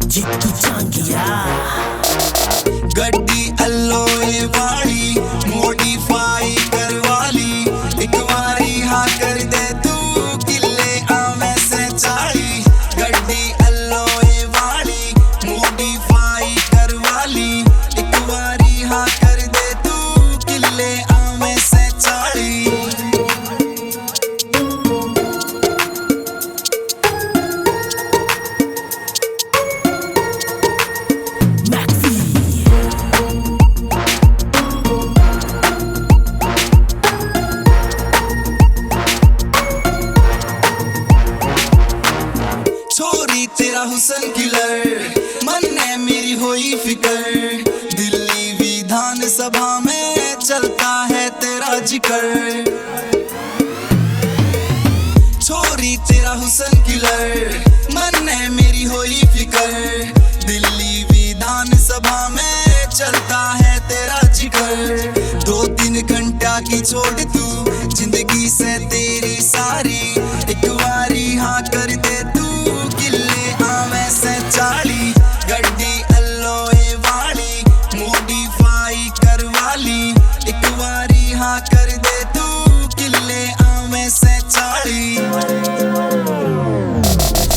जितकी चांगिया गड्डी अल्लोए वाली मॉडिफाई करवाली एक बारी हाँ कर दे तू किले आमे से चाली गड्डी अल्लोए वाली मॉडिफाई करवाली एक बारी हाँ कर दे तू किले आमे से चाली तेरा हुसन किलर मन ने मेरी होई फिकर दिल्ली विधान सभा में चलता है तेरा जिक्र छोरी तेरा हुसन किलर मन ने मेरी होई फिकर दिल्ली विधान सभा में चलता है तेरा जिक्र 2-3 घंटा की छोड़ तू जिंदगी से तेरी सारी एक बारी हाँ कर दे तू चाली गड्डी अल्लोए वाली मॉडिफाई करवाली एक बारी हाँ कर दे तू किले आमे से चाली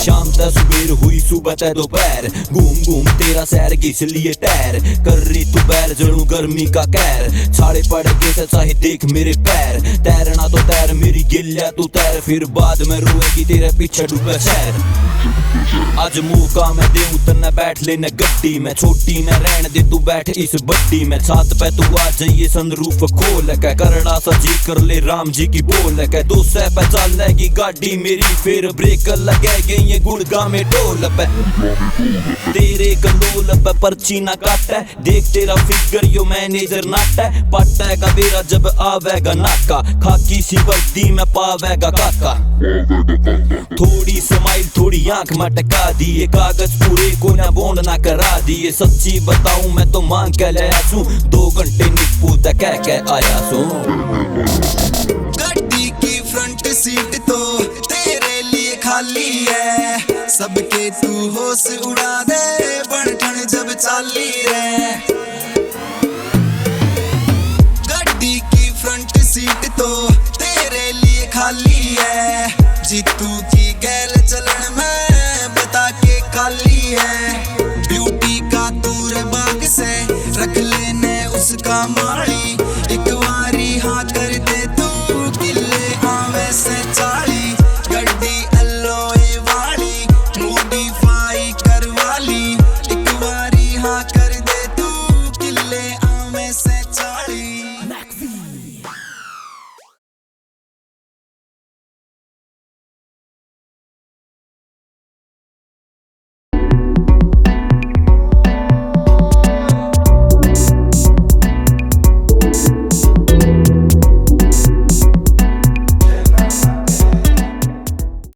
शाम तक सुबह हुई सुबह तय दोपहर घूम घूम तेरा सैर किस लिए तैर कर रही तू बैर जड़ू गर्मी का कहर छाड़े पड़ गए चाहे देख मेरे पैर तैरना तो तैर मेरी गिल्ला तू तैर फिर बाद में रोएगी तेरे पीछे डूबे शहर आज मौका मैं दे उतरना बैठ लेना गड्डी में छोटी में रहने दे तू बैठ इस बड्डी में छात पे तू आ जाइए सनरूफ खोल के करड़ा सा जी कर ले राम जी की बोल के 200 पे चलेगी गाड़ी मेरी फिर ब्रेक लगेगी ये गुड़गा में ढोल पे तेरे कलोल पे पर्ची ना काटे देख तेरा फिगर यो मैनेजर नाटा पट्टा का बेरा जब आवेगा नाका खाकी सी वर्दी में पावेगा काका थोड़ी स्माइल थोड़ी आंख मटका दिए कागज पूरे को ना बॉन्ड ना करा दिए सच्ची बताऊं मैं तो मांग के लाया छू 2 घंटे निप्पू तक कह आया छू गड्डी की फ्रंट सीट तो तेरे लिए खाली है सबके तू होश उड़ा दे बढ़ जब चाली रे गड्डी की फ्रंट सीट तो तेरे लिए खाली है जी तू